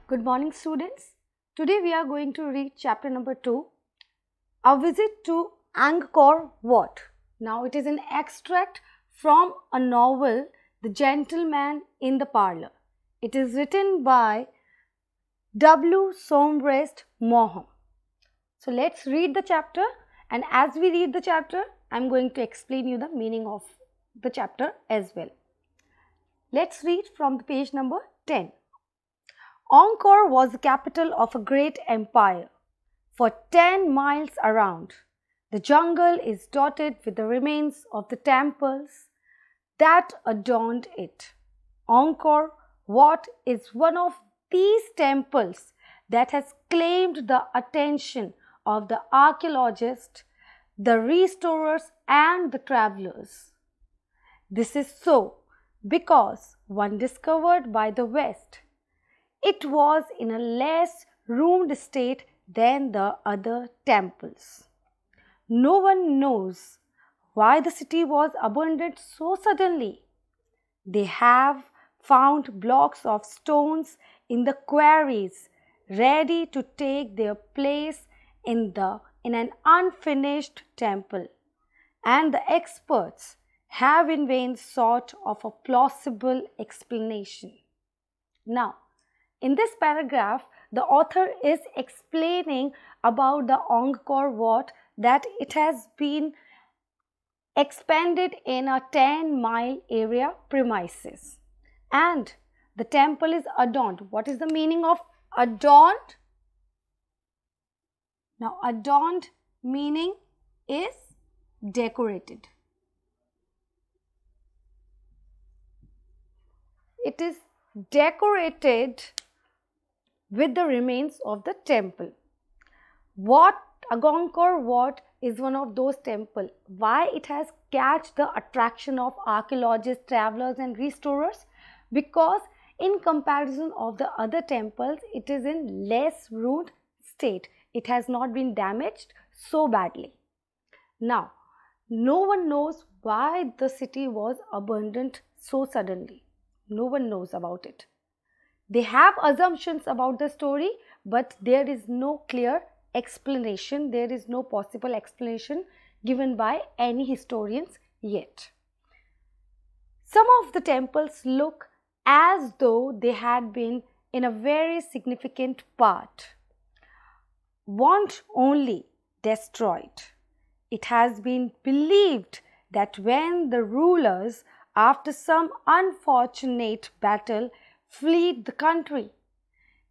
Good morning, students. Today we are going to read chapter number 2, A Visit to Angkor Wat. Now it is an extract from a novel, The Gentleman in the Parlour. It is written by W. Somrest Moham. So let's read the chapter, and as we read the chapter, I am going to explain you the meaning of the chapter as well. Let's read from the page number 10. Angkor was the capital of a great empire. For 10 miles around, the jungle is dotted with the remains of the temples that adorned it. Angkor Wat is one of these temples that has claimed the attention of the archaeologists, the restorers, and the travelers. This is so because when discovered by the West, it was in a less ruined state than the other temples. No one knows why the city was abandoned so suddenly. They have found blocks of stones in the quarries ready to take their place in an unfinished temple, and the experts have in vain sought of a plausible explanation. Now, in this paragraph, the author is explaining about the Angkor Wat, that it has been expanded in a 10-mile area premises, and the temple is adorned. What is the meaning of adorned? Now, adorned meaning is decorated. It is decorated with the remains of the temple. Angkor Wat is one of those temples. Why it has catch the attraction of archaeologists, travelers, and restorers? Because in comparison of the other temples, it is in less ruined state. It has not been damaged so badly. Now, no one knows why the city was abandoned so suddenly. No one knows about it. They have assumptions about the story, but there is no clear explanation. There is no possible explanation given by any historians yet. Some of the temples look as though they had been in a very significant part, weren't only destroyed. It has been believed that when the rulers, after some unfortunate battle, fled the country,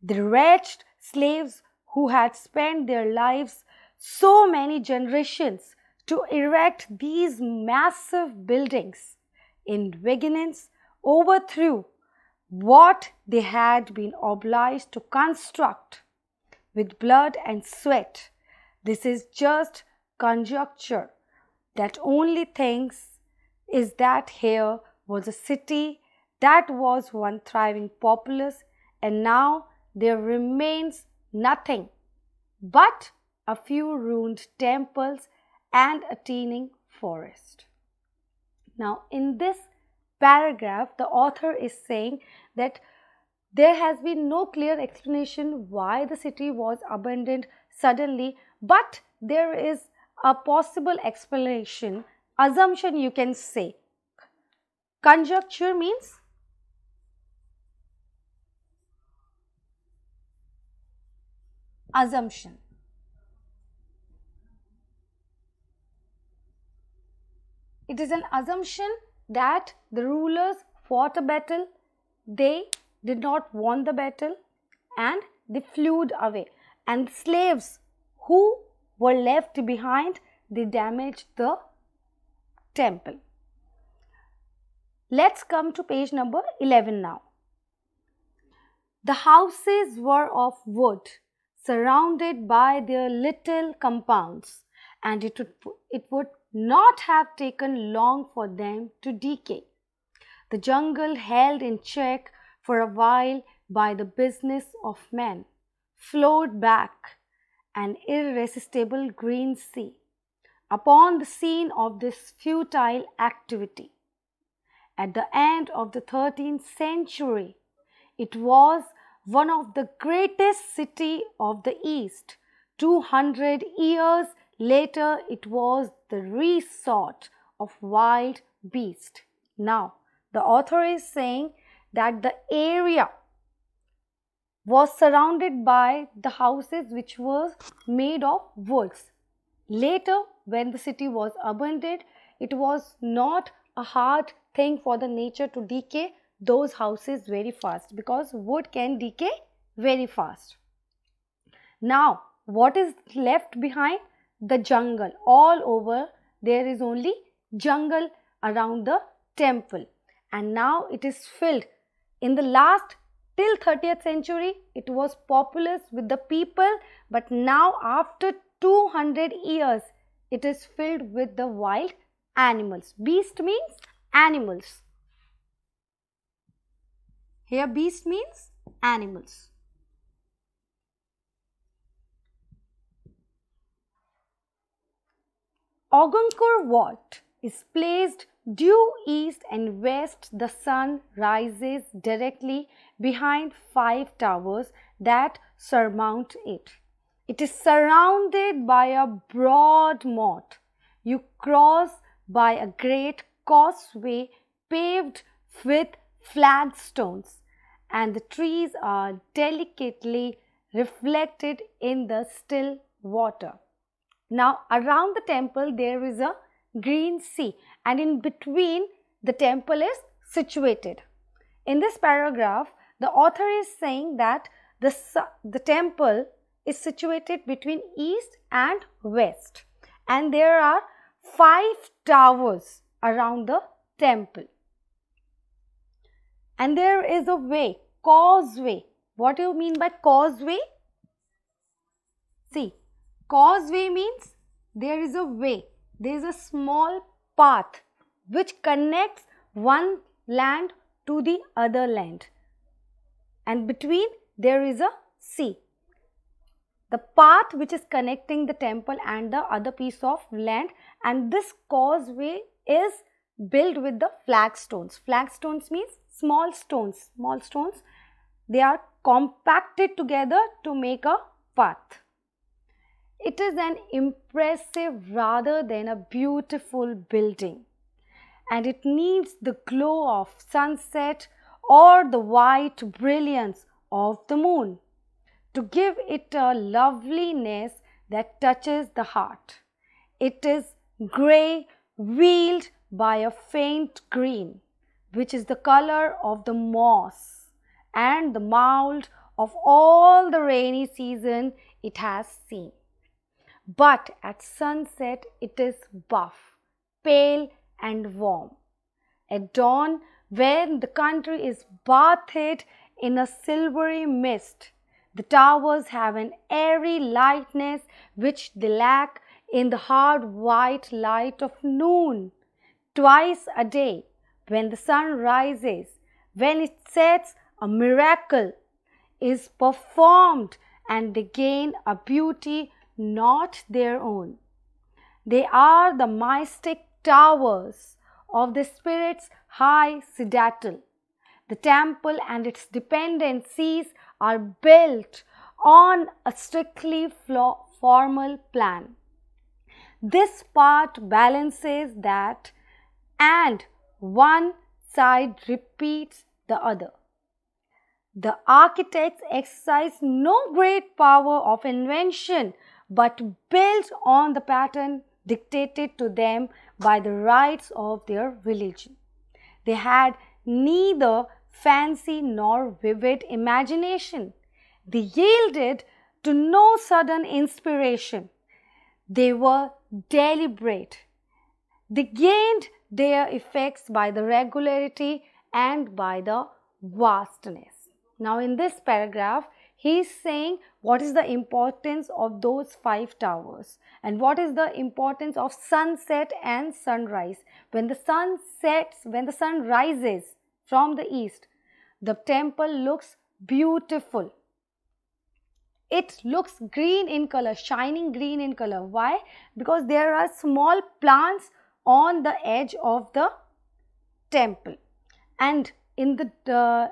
the wretched slaves who had spent their lives so many generations to erect these massive buildings in beginnings overthrew what they had been obliged to construct with blood and sweat. This is just conjecture. That only things is that here was a city that was one thriving populace, and now there remains nothing but a few ruined temples and a teeming forest. Now, in this paragraph, the author is saying that there has been no clear explanation why the city was abandoned suddenly, but there is a possible explanation, assumption you can say. Conjecture means assumption. It is an assumption that the rulers fought a battle, they did not won the battle, and they fled away, and slaves who were left behind, they damaged the temple. Let's come to page number 11 now. The houses were of wood, surrounded by their little compounds, and it would not have taken long for them to decay. The jungle, held in check for a while by the business of men, flowed back an irresistible green sea upon the scene of this futile activity. At the end of the 13th century, it was one of the greatest city of the East. 200 years later, it was the resort of wild beasts. Now, the author is saying that the area was surrounded by the houses which were made of woods. Later, when the city was abandoned, it was not a hard thing for the nature to decay those houses very fast, because wood can decay very fast. Now, what is left behind? The jungle. All over there is only jungle around the temple, and now it is filled. In the last till 30th century, it was populous with the people, but now after 200 years, it is filled with the wild animals. Beast means animals. Here beast means animals. Angkor Wat is placed due east and west. The sun rises directly behind 5 towers that surmount it. It is surrounded by a broad moat. You cross by a great causeway paved with flagstones, and the trees are delicately reflected in the still water. Now, around the temple there is a green sea, and in between the temple is situated. In this paragraph, the author is saying that the temple is situated between east and west, and there are 5 towers around the temple. And there is a way, causeway. What do you mean by causeway? See, causeway means there is a way, there is a small path which connects one land to the other land, and between there is a sea. The path which is connecting the temple and the other piece of land, and this causeway is built with the flagstones. Flagstones means small stones. Small stones, they are compacted together to make a path. It is an impressive rather than a beautiful building, and it needs the glow of sunset or the white brilliance of the moon to give it a loveliness that touches the heart. It is grey, veiled by a faint green, which is the color of the moss and the mould of all the rainy season it has seen. But at sunset it is buff, pale and warm. At dawn, when the country is bathed in a silvery mist, the towers have an airy lightness which they lack in the hard white light of noon. Twice a day, when the sun rises, when it sets, a miracle is performed and they gain a beauty not their own. They are the mystic towers of the spirit's high citadel. The temple and its dependencies are built on a strictly formal plan. This part balances that, and one side repeats the other. The architects exercise no great power of invention, but built on the pattern dictated to them by the rites of their religion. They had neither fancy nor vivid imagination. They yielded to no sudden inspiration. They were deliberate. They gained their effects by the regularity and by the vastness. Now, in this paragraph, he is saying what is the importance of those 5 towers and what is the importance of sunset and sunrise. When the sun sets, when the sun rises from the east, the temple looks beautiful. It looks green in color, shining green in color. Why? Because there are small plants on the edge of the temple, and in the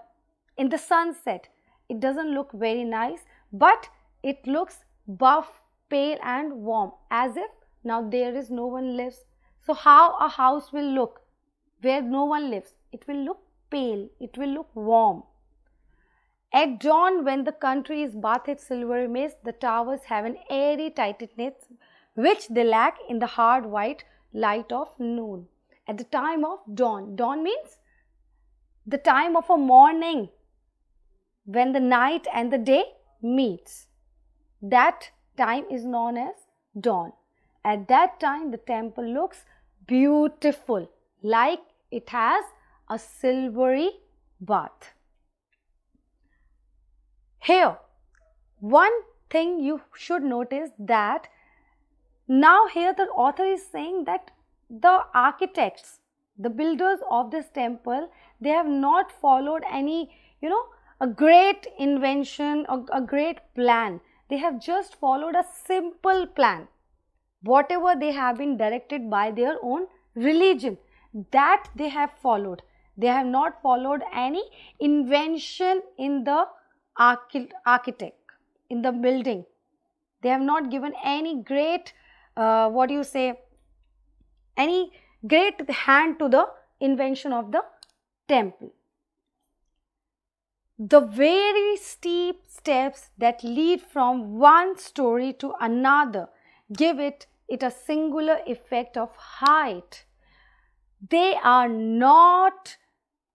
sunset, It doesn't look very nice, but it looks buff, pale and warm, as if now there is no one lives. So how a house will look where no one lives? It will look pale, it will look warm. At dawn, when the country is bathed in silvery mist, the towers have an airy tightness which they lack in the hard white light of noon. At the time of dawn, dawn means the time of a morning, when the night and the day meets. That time is known as dawn. At that time, the temple looks beautiful, like it has a silvery bath. Here, one thing you should notice that now here the author is saying that the architects, the builders of this temple, they have not followed any, a great invention or a great plan. They have just followed a simple plan. Whatever they have been directed by their own religion, that they have followed. They have not followed any invention in the architect, in the building. They have not given any great, any great hand to the invention of the temple. The very steep steps that lead from one story to another give it a singular effect of height. They are not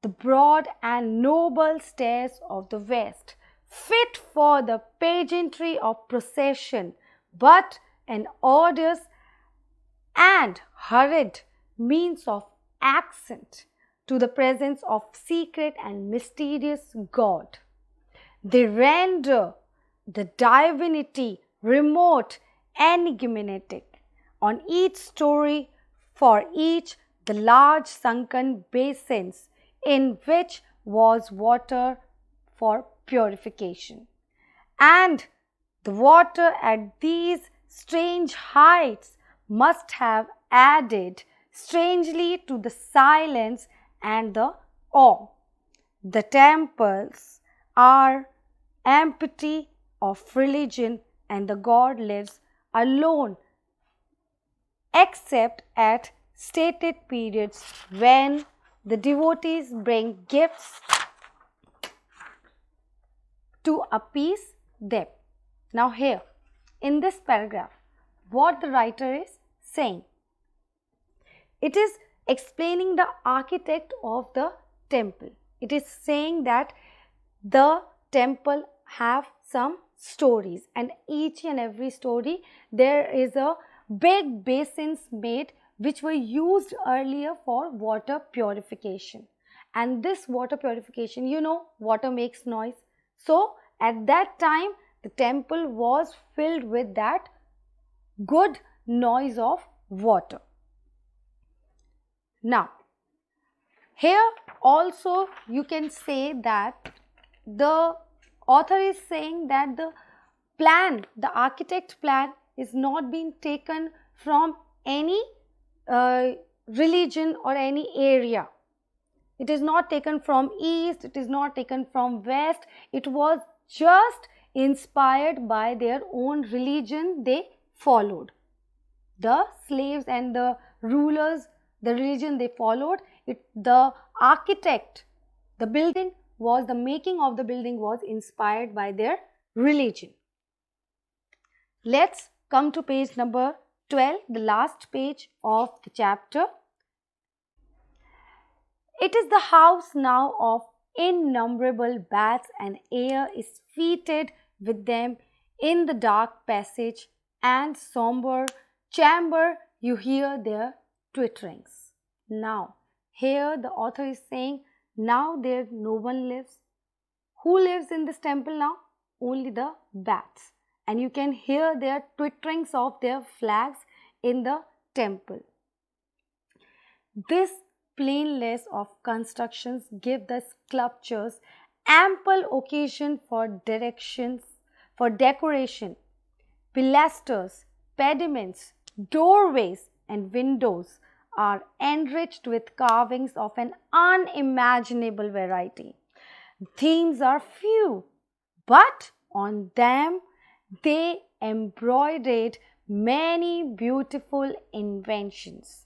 the broad and noble stairs of the West, fit for the pageantry of procession, but an arduous and hurried means of accent to the presence of secret and mysterious God. They render the divinity remote, enigmatic. On each story, for each, the large sunken basins in which was water for purification. And the water at these strange heights must have added strangely to the silence and the awe. The temples are empty of religion, and the God lives alone, except at stated periods when the devotees bring gifts to appease them. Now here, in this paragraph, what the writer is saying, it is explaining the architect of the temple. It is saying that the temple have some stories, and each and every story there is a big basins made which were used earlier for water purification. And this water purification, water makes noise. So at that time the temple was filled with that good noise of water. Now here also you can say that the author is saying that the plan, the architect plan, is not being taken from any religion or any area. It is not taken from east, it is not taken from west. It was just inspired by their own religion they followed. The slaves and the rulers, the religion they followed, the architect, the building was, the making of the building was inspired by their religion. Let's come to page number 12, the last page of the chapter. It is the house now of innumerable bats, and air is fetid with them. In the dark passage and sombre chamber you hear their twitterings. Now here the author is saying, now there no one lives. Who lives in this temple now? Only the bats. And you can hear their twitterings of their flags in the temple. This plainness of constructions give the sculptures ample occasion for decoration. Pilasters, pediments, doorways and windows are enriched with carvings of an unimaginable variety. Themes are few, but on them they embroidered many beautiful inventions.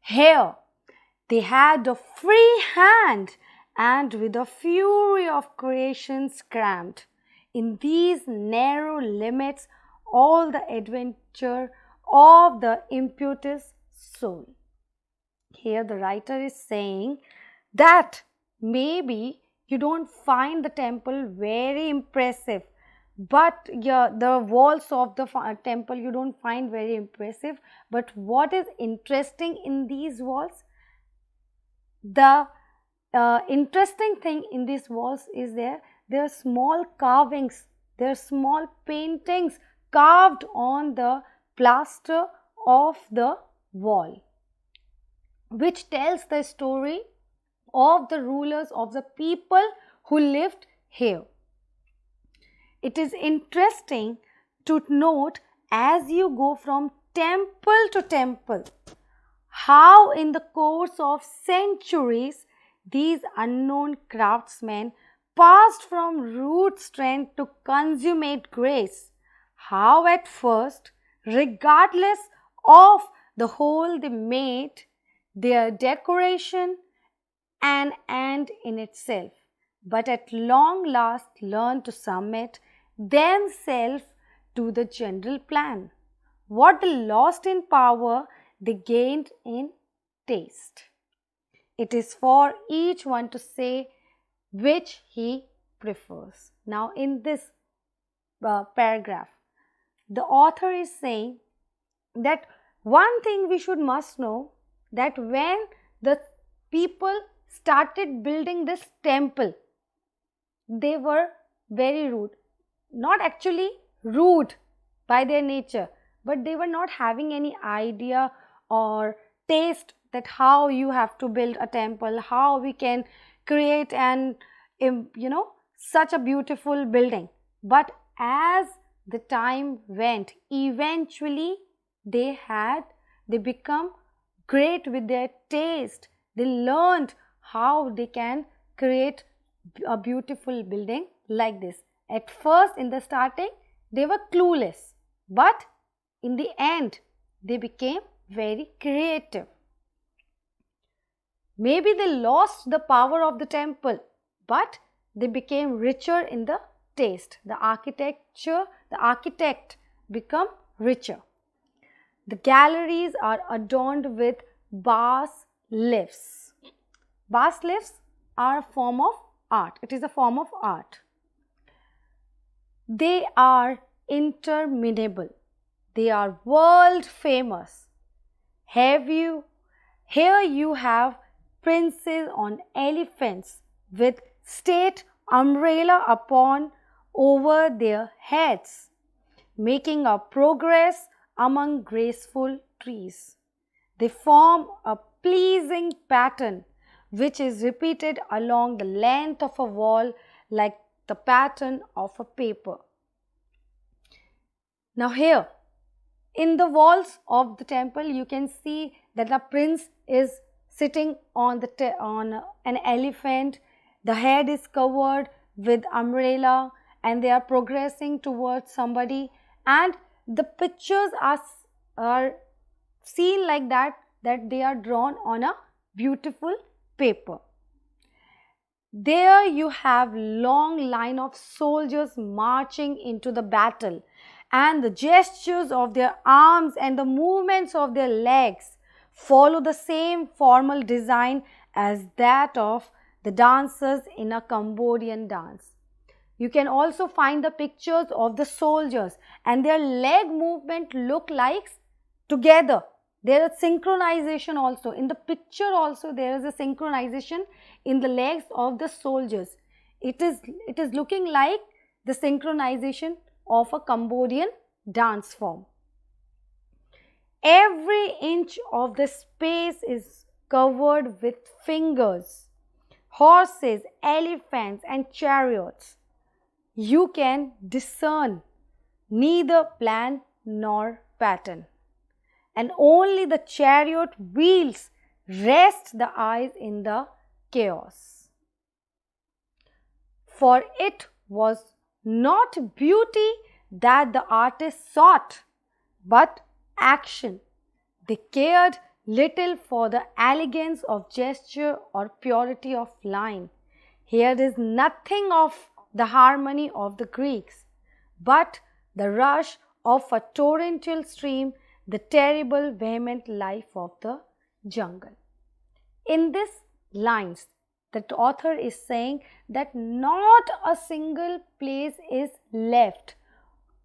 Here they had a free hand and with a fury of creations crammed in these narrow limits all the adventure of the impetuous soul. Here the writer is saying that maybe you don't find the temple very impressive, but yeah, the walls of the temple you don't find very impressive, but what is interesting in these walls, the interesting thing in these walls is there are small carvings, there are small paintings carved on the plaster of the wall, which tells the story of the rulers, of the people who lived here. It is interesting to note as you go from temple to temple, how in the course of centuries these unknown craftsmen passed from rude strength to consummate grace. How at first, regardless of the hole they made, their decoration an end in itself, but at long last learned to submit themselves to the general plan. What they lost in power, they gained in taste. It is for each one to say which he prefers. Now, in this paragraph, the author is saying that one thing we should must know, that when the people started building this temple, they were very rude. Not actually rude by their nature, but they were not having any idea or taste that how you have to build a temple, how we can create an such a beautiful building. But as the time went, eventually they become great with their taste. They learned how they can create a beautiful building like this. At first, in the starting, they were clueless, but in the end, they became very creative. Maybe they lost the power of the temple, but they became richer in the taste. The architect become richer. The galleries are adorned with bas reliefs. Bas reliefs are a form of art. It is a form of art. They are interminable. They are world famous. Here you have princes on elephants with state umbrella upon over their heads, making a progress among graceful trees. They form a pleasing pattern which is repeated along the length of a wall like the pattern of a paper. Now here, in the walls of the temple, you can see that the prince is sitting on an elephant. The head is covered with umbrella and they are progressing towards somebody, and the pictures are seen like that they are drawn on a beautiful paper. There you have long line of soldiers marching into the battle, and the gestures of their arms and the movements of their legs follow the same formal design as that of the dancers in a Cambodian dance. You can also find the pictures of the soldiers, and their leg movement look like together. There is synchronization also. In the picture also there is a synchronization in the legs of the soldiers. It is looking like the synchronization of a Cambodian dance form. Every inch of the space is covered with figures, horses, elephants and chariots. You can discern neither plan nor pattern, and only the chariot wheels rest the eyes in the chaos. For it was not beauty that the artist sought, but action. They cared little for the elegance of gesture or purity of line. Here is nothing of the harmony of the Greeks, but the rush of a torrential stream, the terrible vehement life of the jungle. In these lines, the author is saying that not a single place is left.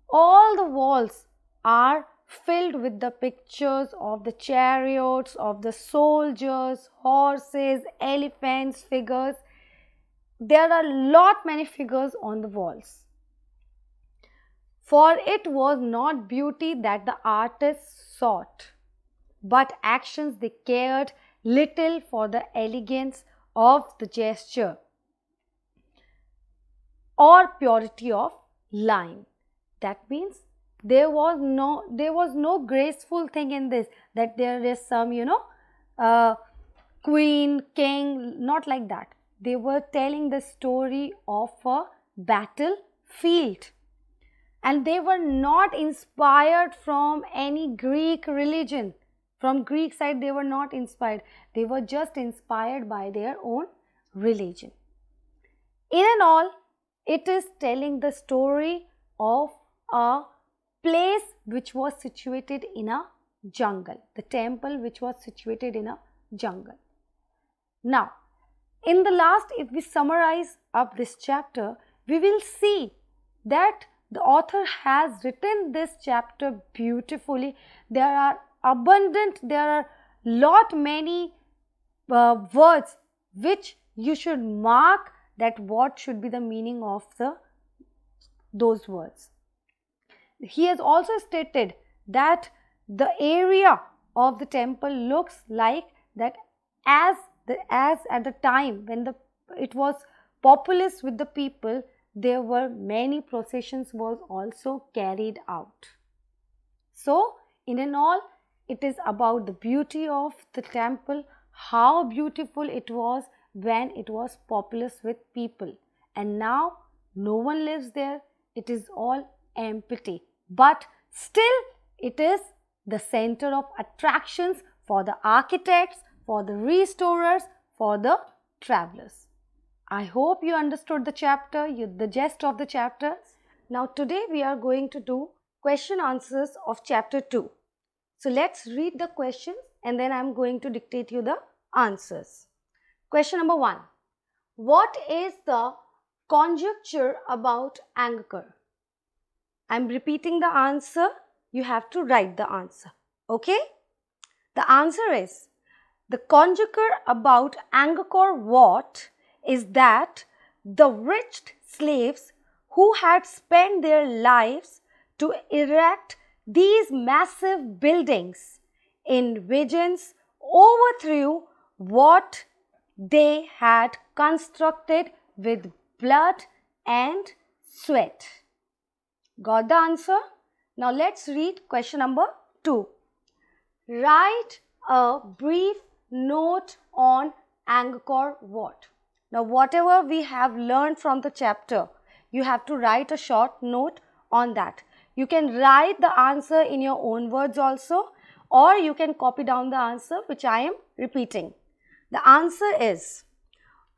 All the walls are filled with the pictures of the chariots, of the soldiers, horses, elephants, figures. There are many figures on the walls. For it was not beauty that the artist sought, but actions. They cared little for the elegance of the gesture or purity of line. That means there was no graceful thing in this, that there is some queen, king, not like that. They were telling the story of a battlefield, and they were not inspired from any Greek religion. From Greek side, they were not inspired. They were just inspired by their own religion. In and all, it is telling the story of a place which was situated in a jungle. The temple which was situated in a jungle. Now, in the last, if we summarize up this chapter, we will see that the author has written this chapter beautifully. There are many words which you should mark that what should be the meaning of those words. He has also stated that the area of the temple looks like that as at the time when it was populous with the people, there were many processions was also carried out. So, in and all, it is about the beauty of the temple, how beautiful it was when it was populous with people, and now no one lives there. It is all empty, but still it is the center of attractions for the architects, for the restorers, for the travelers. I hope you understood the chapter, the gist of the chapter. Now today we are going to do question answers of chapter 2. So let's read the questions and then I am going to dictate you the answers. Question number 1. What is the conjecture about Angkor? I am repeating the answer. You have to write the answer. Okay? The answer is, the conjecture about Angkor Wat is that the rich slaves who had spent their lives to erect these massive buildings in visions overthrew what they had constructed with blood and sweat. Got the answer? Now let's read question number 2. Write a brief note on Angkor Wat. Now whatever we have learned from the chapter, you have to write a short note on that. You can write the answer in your own words also, or you can copy down the answer which I am repeating. The answer is,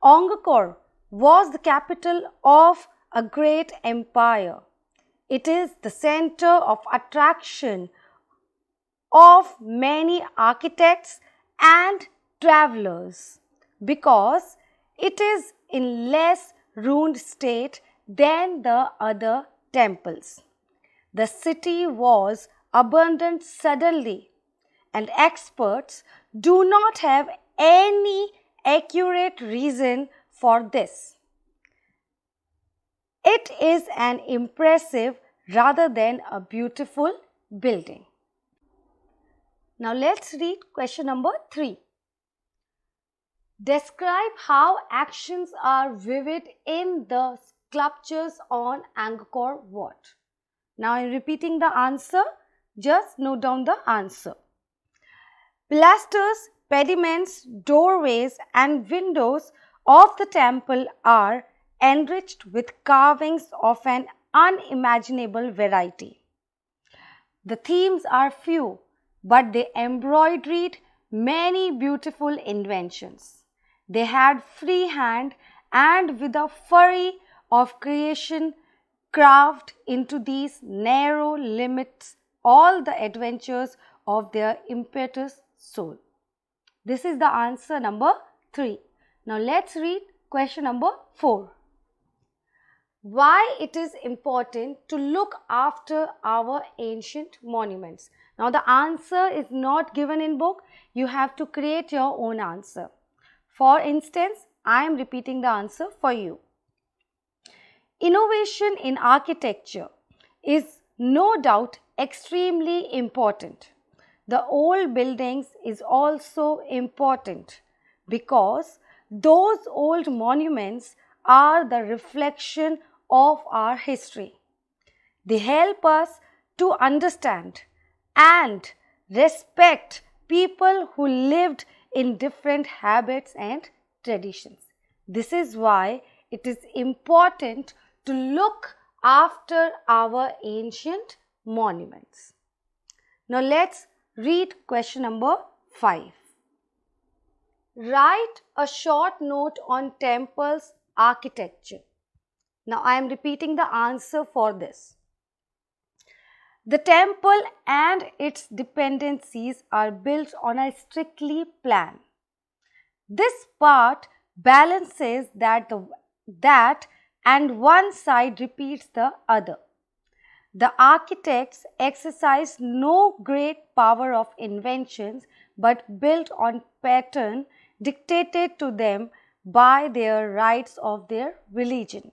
Angkor was the capital of a great empire. It is the center of attraction of many architects and travelers because it is in less ruined state than the other temples. The city was abandoned suddenly, and experts do not have any accurate reason for this. It is an impressive rather than a beautiful building. Now let's read question number 3. Describe how actions are vivid in the sculptures on Angkor Wat. Now I am repeating the answer. Just note down the answer. Pilasters, pediments, doorways and windows of the temple are enriched with carvings of an unimaginable variety. The themes are few, but they embroidered many beautiful inventions. They had free hand and with a fury of creation carved into these narrow limits all the adventures of their impetuous soul. This is the answer number 3. Now let's read question number 4. Why it is important to look after our ancient monuments? Now the answer is not given in book. You have to create your own answer. For instance, I am repeating the answer for you. Innovation in architecture is no doubt extremely important. The old buildings is also important because those old monuments are the reflection of our history. They help us to understand and respect people who lived in different habits and traditions. This is why it is important to look after our ancient monuments. Now let's read question number 5. Write a short note on temples architecture. Now I am repeating the answer for this. The temple and its dependencies are built on a strictly plan. This part balances that and one side repeats the other. The architects exercised no great power of inventions but built on pattern dictated to them by their rites of their religion.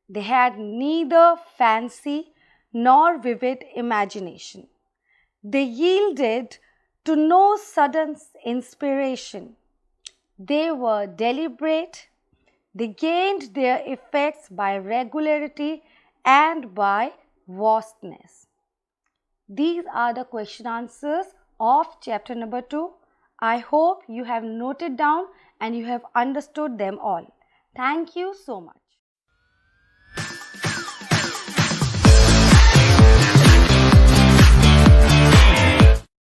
They had neither fancy nor vivid imagination. They yielded to no sudden inspiration. They were deliberate. They gained their effects by regularity and by vastness. These are the question answers of chapter number 2. I hope you have noted down and you have understood them all. Thank you so much.